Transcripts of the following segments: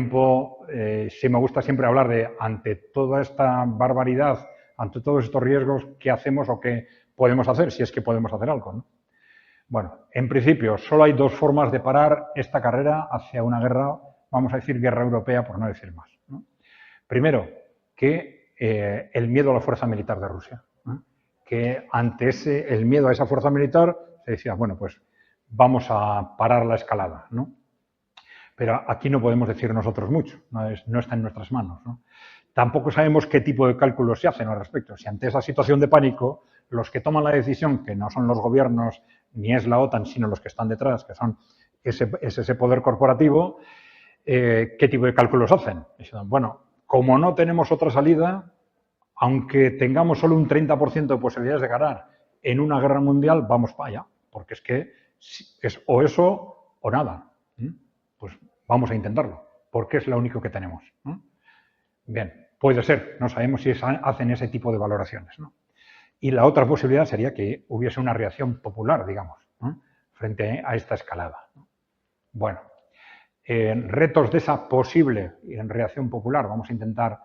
tiempo, sí me gusta siempre hablar de, ante toda esta barbaridad, ante todos estos riesgos, ¿qué hacemos o qué podemos hacer, si es que podemos hacer algo, ¿no? Bueno, en principio, solo hay dos formas de parar esta carrera hacia una guerra, vamos a decir guerra europea, por no decir más, ¿no? Primero, que el miedo a la fuerza militar de Rusia, ¿no? Que ante el miedo a esa fuerza militar se decía, bueno, pues vamos a parar la escalada, ¿no? Pero aquí no podemos decir nosotros mucho, no está en nuestras manos, ¿no? Tampoco sabemos qué tipo de cálculos se hacen al respecto. Si ante esa situación de pánico, los que toman la decisión, que no son los gobiernos ni es la OTAN, sino los que están detrás, que son ese poder corporativo, ¿qué tipo de cálculos hacen? Dicen, bueno, como no tenemos otra salida, aunque tengamos solo un 30% de posibilidades de ganar en una guerra mundial, vamos para allá, porque es que es o eso o nada. Pues vamos a intentarlo, porque es lo único que tenemos, ¿no? Bien, puede ser, no sabemos si hacen ese tipo de valoraciones, ¿no? Y la otra posibilidad sería que hubiese una reacción popular, digamos, ¿no?, frente a esta escalada. Bueno, retos de esa posible reacción popular, vamos a intentar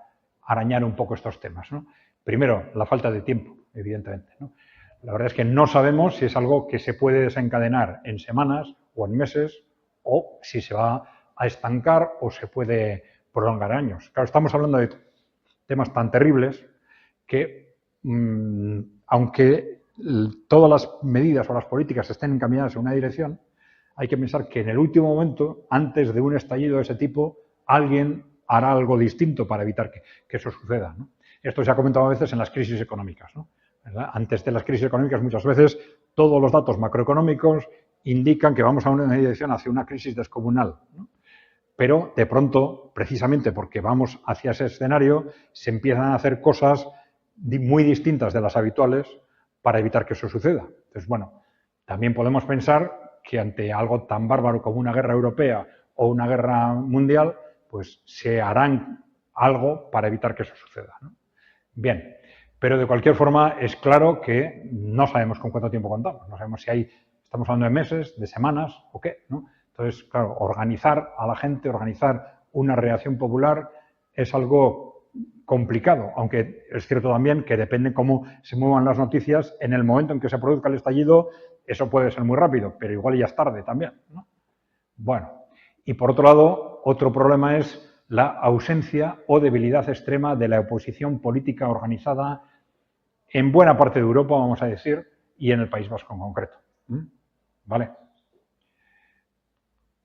arañar un poco estos temas, ¿no? Primero, la falta de tiempo, evidentemente, ¿no? La verdad es que no sabemos si es algo que se puede desencadenar en semanas o en meses, o si se va a estancar o se puede prolongar años. Claro, estamos hablando de temas tan terribles que, aunque todas las medidas o las políticas estén encaminadas en una dirección, hay que pensar que en el último momento, antes de un estallido de ese tipo, alguien hará algo distinto para evitar que eso suceda, ¿no? Esto se ha comentado a veces en las crisis económicas, ¿no? ¿Verdad? Antes de las crisis económicas, muchas veces, todos los datos macroeconómicos indican que vamos a una dirección hacia una crisis descomunal, ¿no? Pero, de pronto, precisamente porque vamos hacia ese escenario, se empiezan a hacer cosas muy distintas de las habituales para evitar que eso suceda. Entonces, bueno, también podemos pensar que ante algo tan bárbaro como una guerra europea o una guerra mundial, pues se harán algo para evitar que eso suceda, ¿no? Bien, pero de cualquier forma es claro que no sabemos con cuánto tiempo contamos, no sabemos si estamos hablando de meses, de semanas o qué, ¿no? Entonces, claro, organizar a la gente, organizar una reacción popular es algo complicado, aunque es cierto también que depende cómo se muevan las noticias, en el momento en que se produzca el estallido, eso puede ser muy rápido, pero igual ya es tarde también, ¿no? Bueno, y por otro lado, otro problema es la ausencia o debilidad extrema de la oposición política organizada en buena parte de Europa, vamos a decir, y en el País Vasco en concreto, ¿vale?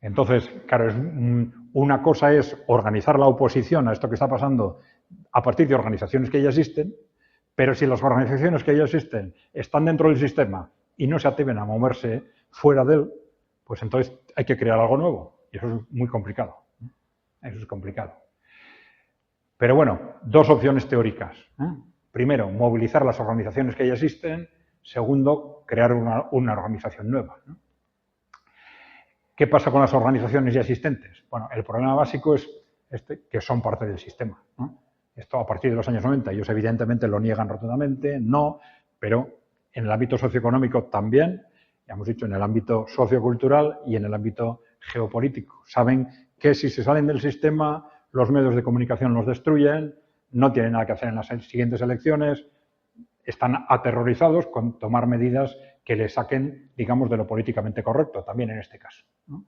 Entonces, claro, una cosa es organizar la oposición a esto que está pasando a partir de organizaciones que ya existen, pero si las organizaciones que ya existen están dentro del sistema y no se atreven a moverse fuera de él, pues entonces hay que crear algo nuevo. Y eso es muy complicado. Eso es complicado. Pero bueno, dos opciones teóricas, ¿eh? Primero, movilizar las organizaciones que ya existen. Segundo, crear una organización nueva, ¿no? ¿Qué pasa con las organizaciones ya existentes? Bueno, el problema básico es que son parte del sistema, ¿no? Esto a partir de los años 90, ellos evidentemente lo niegan rotundamente, no, pero en el ámbito socioeconómico también, ya hemos dicho, en el ámbito sociocultural y en el ámbito geopolítico. Saben que si se salen del sistema, los medios de comunicación los destruyen, no tienen nada que hacer en las siguientes elecciones, están aterrorizados con tomar medidas que les saquen, digamos, de lo políticamente correcto, también en este caso, ¿no?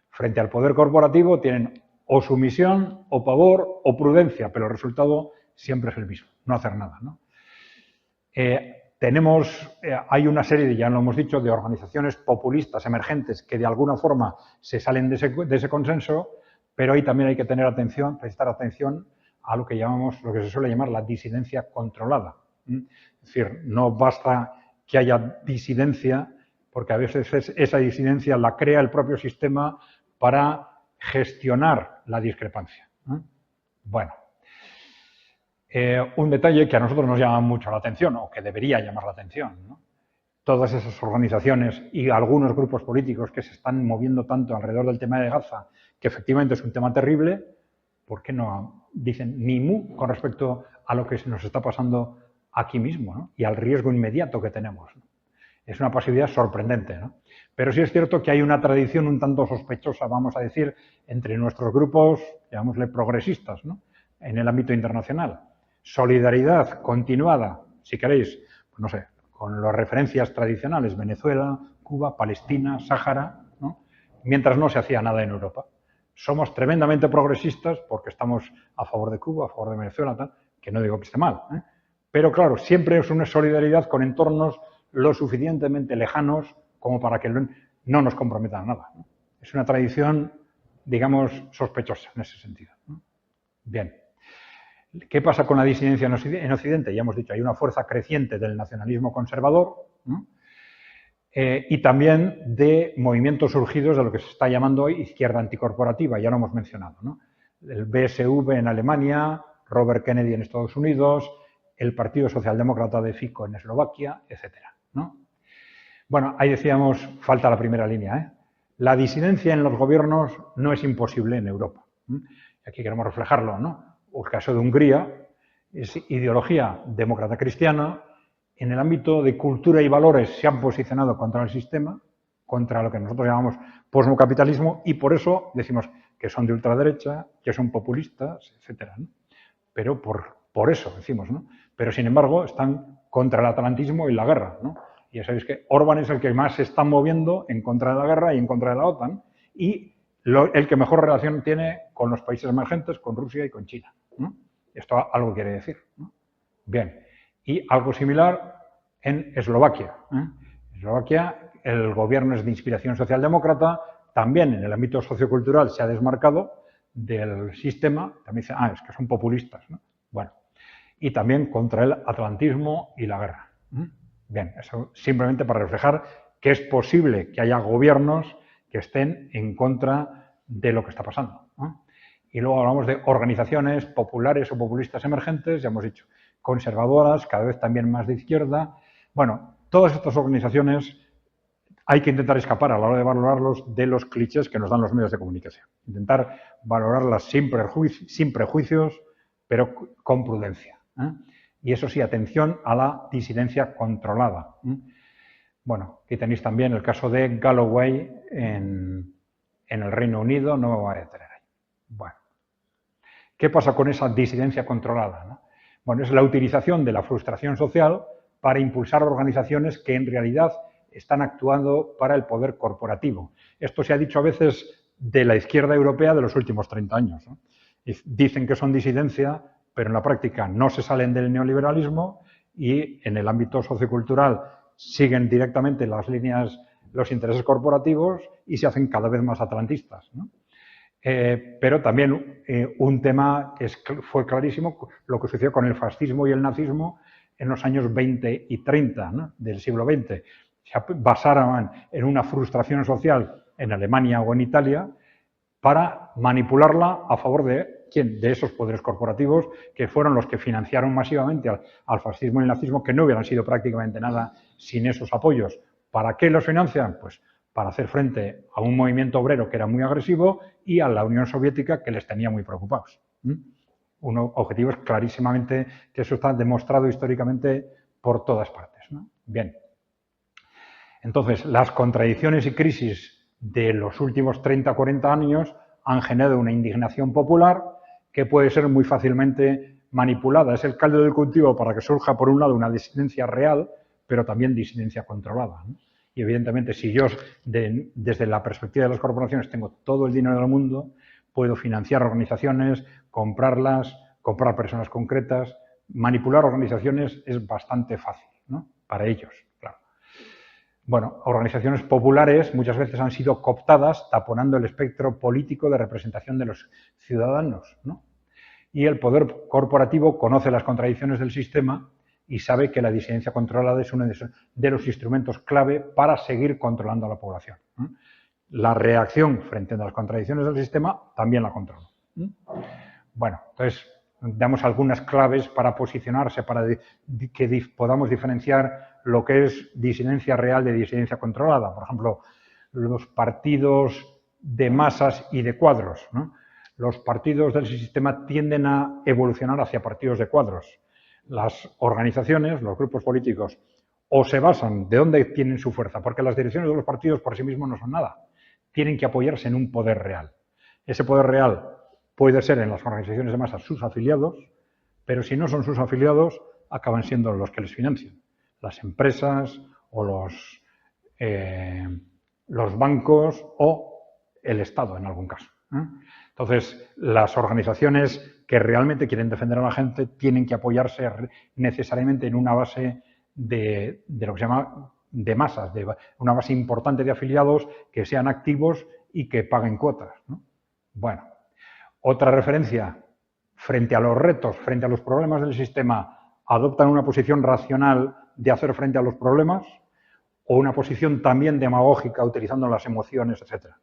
Frente al poder corporativo tienen o sumisión, o pavor, o prudencia, pero el resultado siempre es el mismo, no hacer nada, ¿no? Hay una serie, ya lo hemos dicho, de organizaciones populistas emergentes que de alguna forma se salen de ese consenso, pero ahí también hay que prestar atención a lo que se suele llamar la disidencia controlada. Es decir, no basta que haya disidencia, porque a veces esa disidencia la crea el propio sistema para gestionar la discrepancia. Bueno, un detalle que a nosotros nos llama mucho la atención, o que debería llamar la atención, ¿no? Todas esas organizaciones y algunos grupos políticos que se están moviendo tanto alrededor del tema de Gaza, que efectivamente es un tema terrible, ¿por qué no dicen ni mu con respecto a lo que nos está pasando aquí mismo, ¿no? Y al riesgo inmediato que tenemos, ¿no? Es una pasividad sorprendente, ¿no? Pero sí es cierto que hay una tradición un tanto sospechosa, vamos a decir, entre nuestros grupos, llamémosle progresistas, ¿no? En el ámbito internacional. Solidaridad continuada, si queréis, pues no sé, con las referencias tradicionales, Venezuela, Cuba, Palestina, Sáhara, ¿no? Mientras no se hacía nada en Europa. Somos tremendamente progresistas porque estamos a favor de Cuba, a favor de Venezuela, tal, que no digo que esté mal, ¿eh? Pero claro, siempre es una solidaridad con entornos lo suficientemente lejanos como para que no nos comprometan a nada, ¿no? Es una tradición, digamos, sospechosa en ese sentido, ¿no? Bien. ¿Qué pasa con la disidencia en Occidente? Ya hemos dicho, hay una fuerza creciente del nacionalismo conservador, ¿no? Y también de movimientos surgidos de lo que se está llamando hoy izquierda anticorporativa, ya lo hemos mencionado, ¿no? El BSV en Alemania, Robert Kennedy en Estados Unidos, el Partido Socialdemócrata de Fico en Eslovaquia, etcétera, ¿no? Bueno, ahí decíamos, falta la primera línea, ¿eh? La disidencia en los gobiernos no es imposible en Europa, ¿eh? Aquí queremos reflejarlo, ¿no? El caso de Hungría es ideología demócrata cristiana. En el ámbito de cultura y valores se han posicionado contra el sistema, contra lo que nosotros llamamos posmocapitalismo, y por eso decimos que son de ultraderecha, que son populistas, etcétera, ¿no? Pero por eso decimos, ¿no? Pero sin embargo están contra el atlantismo y la guerra, ¿no? Y ya sabéis que Orbán es el que más se está moviendo en contra de la guerra y en contra de la OTAN, y el que mejor relación tiene con los países emergentes, con Rusia y con China, ¿no? Esto algo quiere decir, ¿no? Bien. Y algo similar en Eslovaquia, ¿eh? En Eslovaquia el gobierno es de inspiración socialdemócrata, también en el ámbito sociocultural se ha desmarcado del sistema, también dice, es que son populistas, ¿no? Bueno, y también contra el atlantismo y la guerra, ¿eh? Bien, eso simplemente para reflejar que es posible que haya gobiernos que estén en contra de lo que está pasando, ¿no? Y luego hablamos de organizaciones populares o populistas emergentes, ya hemos dicho, conservadoras, cada vez también más de izquierda. Bueno, todas estas organizaciones hay que intentar escapar a la hora de valorarlos de los clichés que nos dan los medios de comunicación. Intentar valorarlas sin prejuicios, pero con prudencia, ¿eh? Y eso sí, atención a la disidencia controlada, ¿eh? Bueno, aquí tenéis también el caso de Galloway en el Reino Unido, no me voy a detener ahí. Bueno, ¿qué pasa con esa disidencia controlada, ¿no? Bueno, es la utilización de la frustración social para impulsar organizaciones que en realidad están actuando para el poder corporativo. Esto se ha dicho a veces de la izquierda europea de los últimos 30 años, ¿no? Dicen que son disidencia, pero en la práctica no se salen del neoliberalismo y en el ámbito sociocultural siguen directamente las líneas, los intereses corporativos y se hacen cada vez más atlantistas, ¿no? Pero también un tema que fue clarísimo, lo que sucedió con el fascismo y el nazismo en los años 20 y 30, ¿no? Del siglo XX. Se basaban en una frustración social en Alemania o en Italia para manipularla a favor de ¿quién? De esos poderes corporativos que fueron los que financiaron masivamente al fascismo y el nazismo, que no hubieran sido prácticamente nada sin esos apoyos. ¿Para qué los financian? Pues para hacer frente a un movimiento obrero que era muy agresivo y a la Unión Soviética que les tenía muy preocupados. Objetivos clarísimamente que eso está demostrado históricamente por todas partes, ¿no? Bien. Entonces, las contradicciones y crisis de los últimos 30 o 40 años han generado una indignación popular que puede ser muy fácilmente manipulada. Es el caldo de cultivo para que surja, por un lado, una disidencia real, pero también disidencia controlada, ¿no? Y evidentemente, si yo, desde la perspectiva de las corporaciones, tengo todo el dinero del mundo, puedo financiar organizaciones, comprarlas, comprar personas concretas. Manipular organizaciones es bastante fácil, ¿no? Para ellos, claro. Bueno, organizaciones populares muchas veces han sido cooptadas, taponando el espectro político de representación de los ciudadanos, ¿no? Y el poder corporativo conoce las contradicciones del sistema y sabe que la disidencia controlada es uno de los instrumentos clave para seguir controlando a la población, ¿eh? La reacción frente a las contradicciones del sistema también la controla, ¿eh? Bueno, entonces damos algunas claves para posicionarse, para que podamos diferenciar lo que es disidencia real de disidencia controlada. Por ejemplo, los partidos de masas y de cuadros, ¿no? Los partidos del sistema tienden a evolucionar hacia partidos de cuadros. Las organizaciones, los grupos políticos, o se basan, ¿de dónde tienen su fuerza? Porque las direcciones de los partidos por sí mismos no son nada. Tienen que apoyarse en un poder real. Ese poder real puede ser en las organizaciones de masas sus afiliados, pero si no son sus afiliados, acaban siendo los que les financian. Las empresas o los bancos o el Estado, en algún caso. Entonces, las organizaciones que realmente quieren defender a la gente tienen que apoyarse necesariamente en una base de lo que se llama de masas, de una base importante de afiliados que sean activos y que paguen cuotas, ¿no? Bueno, otra referencia, frente a los retos, frente a los problemas del sistema, adoptan una posición racional de hacer frente a los problemas o una posición también demagógica utilizando las emociones, etcétera.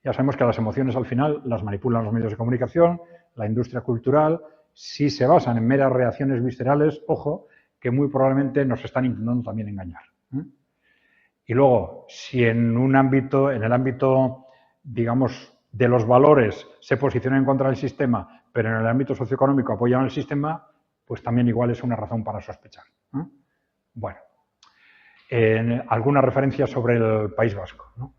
Ya sabemos que las emociones al final las manipulan los medios de comunicación, la industria cultural. Si se basan en meras reacciones viscerales, ojo, que muy probablemente nos están intentando también engañar. Y luego, si en el ámbito, digamos, de los valores se posicionan en contra del sistema, pero en el ámbito socioeconómico apoyan al sistema, pues también igual es una razón para sospechar. Bueno, alguna referencia sobre el País Vasco, ¿no?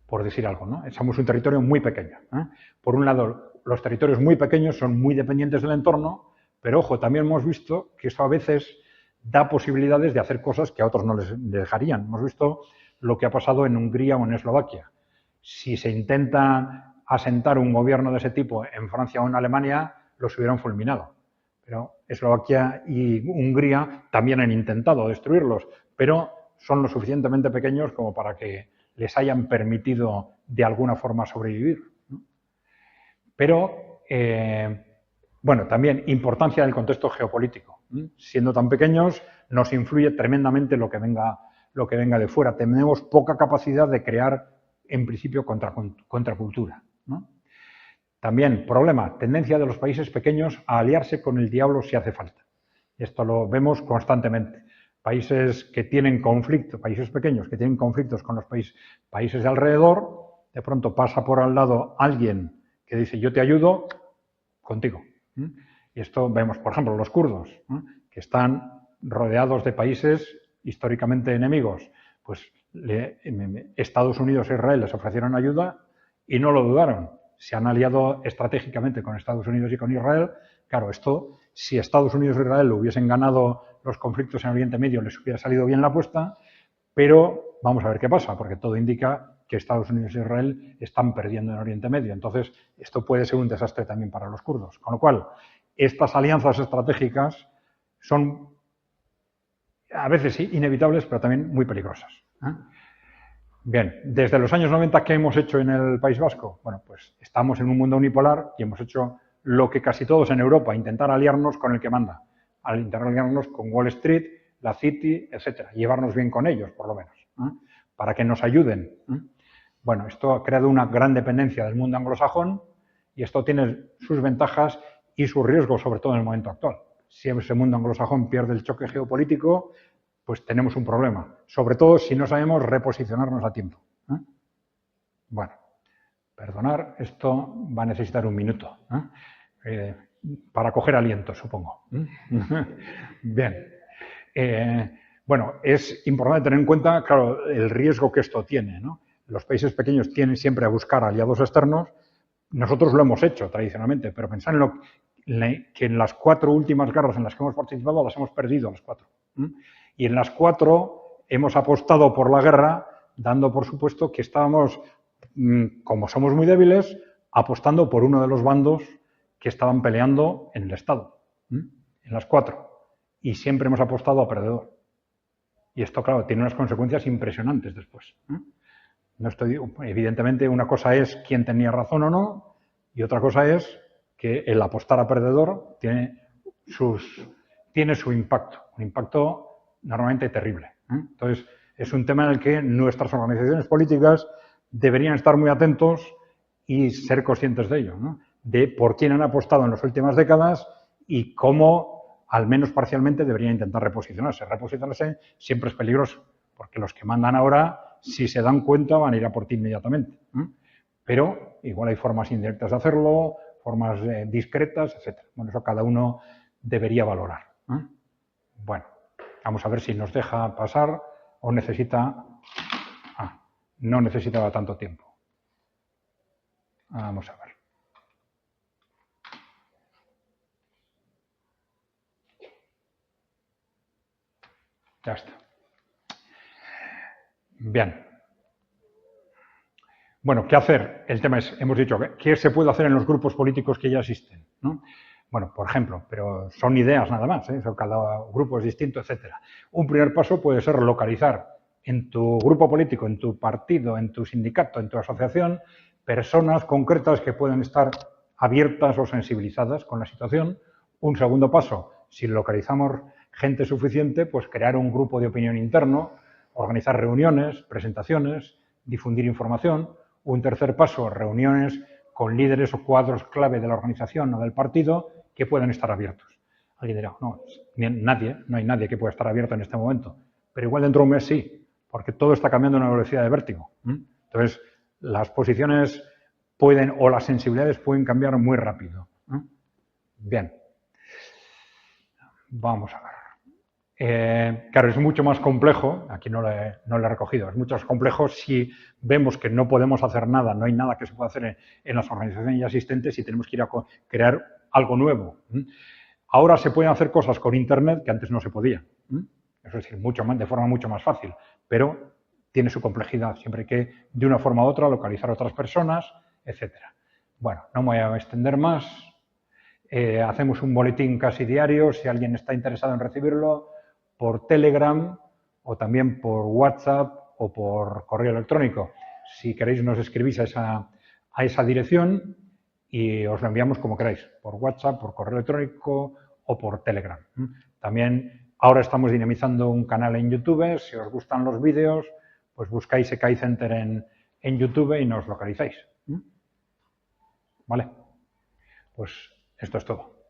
Por decir algo, ¿no? Somos un territorio muy pequeño. Por un lado, los territorios muy pequeños son muy dependientes del entorno, pero ojo, también hemos visto que eso a veces da posibilidades de hacer cosas que a otros no les dejarían. Hemos visto lo que ha pasado en Hungría o en Eslovaquia. Si se intenta asentar un gobierno de ese tipo en Francia o en Alemania, los hubieran fulminado. Pero Eslovaquia y Hungría también han intentado destruirlos, pero son lo suficientemente pequeños como para que les hayan permitido de alguna forma sobrevivir. Pero, bueno, también importancia del contexto geopolítico. Siendo tan pequeños, nos influye tremendamente lo que venga de fuera. Tenemos poca capacidad de crear, en principio, contracultura, ¿no? También, problema, tendencia de los países pequeños a aliarse con el diablo si hace falta. Esto lo vemos constantemente. Países que tienen conflicto, países pequeños que tienen conflictos con los países de alrededor, de pronto pasa por al lado alguien que dice yo te ayudo contigo. Y esto vemos, por ejemplo, los kurdos, que están rodeados de países históricamente enemigos. Pues Estados Unidos e Israel les ofrecieron ayuda y no lo dudaron. Se han aliado estratégicamente con Estados Unidos y con Israel. Claro, esto, si Estados Unidos e Israel hubiesen ganado los conflictos en Oriente Medio, les hubiera salido bien la apuesta, pero vamos a ver qué pasa, porque todo indica que Estados Unidos e Israel están perdiendo en Oriente Medio. Entonces, esto puede ser un desastre también para los kurdos. Con lo cual, estas alianzas estratégicas son a veces sí, inevitables, pero también muy peligrosas. Bien, desde los años 90, ¿qué hemos hecho en el País Vasco? Bueno, pues estamos en un mundo unipolar y hemos hecho lo que casi todos en Europa, intentar aliarnos con el que manda, al intentar aliarnos con Wall Street, la City, etcétera, llevarnos bien con ellos, por lo menos, para que nos ayuden. Bueno, esto ha creado una gran dependencia del mundo anglosajón y esto tiene sus ventajas y sus riesgos, sobre todo en el momento actual. Si ese mundo anglosajón pierde el choque geopolítico, pues tenemos un problema, sobre todo si no sabemos reposicionarnos a tiempo. Bueno, perdonar, esto va a necesitar un minuto para coger aliento, supongo. Bien. Bueno, es importante tener en cuenta, claro, el riesgo que esto tiene, ¿no? Los países pequeños tienen siempre a buscar aliados externos. Nosotros lo hemos hecho tradicionalmente, pero pensad que en las 4 últimas guerras en las que hemos participado las hemos perdido las 4. Y en las 4 hemos apostado por la guerra, dando por supuesto que estábamos, como somos muy débiles, apostando por uno de los bandos que estaban peleando en el Estado. En las 4. Y siempre hemos apostado a perdedor. Y esto, claro, tiene unas consecuencias impresionantes después. No estoy, evidentemente, una cosa es quién tenía razón o no, y otra cosa es que el apostar a perdedor tiene su impacto, un impacto normalmente terrible. Entonces, es un tema en el que nuestras organizaciones políticas deberían estar muy atentos y ser conscientes de ello, ¿no? De por quién han apostado en las últimas décadas y cómo, al menos parcialmente, deberían intentar reposicionarse. Reposicionarse siempre es peligroso, porque los que mandan ahora, si se dan cuenta, van a ir a por ti inmediatamente. Pero igual hay formas indirectas de hacerlo, formas discretas, etc. Bueno, eso cada uno debería valorar. Bueno, Vamos a ver si nos deja pasar o necesita... no necesitaba tanto tiempo. Vamos a ver. Ya está. Bien. Bueno, ¿qué hacer? El tema es, hemos dicho, ¿qué se puede hacer en los grupos políticos que ya existen? ¿No? Bueno, por ejemplo, pero son ideas nada más, ¿eh? Cada grupo es distinto, etcétera. Un primer paso puede ser localizar en tu grupo político, en tu partido, en tu sindicato, en tu asociación, personas concretas que pueden estar abiertas o sensibilizadas con la situación. Un segundo paso, si localizamos gente suficiente, pues crear un grupo de opinión interno, organizar reuniones, presentaciones, difundir información. Un tercer paso, reuniones con líderes o cuadros clave de la organización o del partido que puedan estar abiertos. Alguien dirá, no, no hay nadie que pueda estar abierto en este momento, pero igual dentro de un mes sí, porque todo está cambiando a una velocidad de vértigo. Entonces, las posiciones pueden, o las sensibilidades pueden cambiar muy rápido. Bien. Vamos a ver. Claro, es mucho más complejo, aquí no lo he recogido, es mucho más complejo si vemos que no podemos hacer nada, no hay nada que se pueda hacer en las organizaciones ya existentes y tenemos que ir a crear algo nuevo. Ahora se pueden hacer cosas con Internet que antes no se podía. Es decir, de forma mucho más fácil, pero tiene su complejidad. Siempre hay que, de una forma u otra, localizar a otras personas, etcétera. Bueno, no me voy a extender más. Hacemos un boletín casi diario, si alguien está interesado en recibirlo, por Telegram o también por WhatsApp o por correo electrónico. Si queréis nos escribís a esa dirección y os lo enviamos como queráis, por WhatsApp, por correo electrónico o por Telegram. También ahora estamos dinamizando un canal en YouTube. Si os gustan los vídeos, pues buscáis EKAI Center en YouTube y nos localizáis. ¿Vale? Pues esto es todo.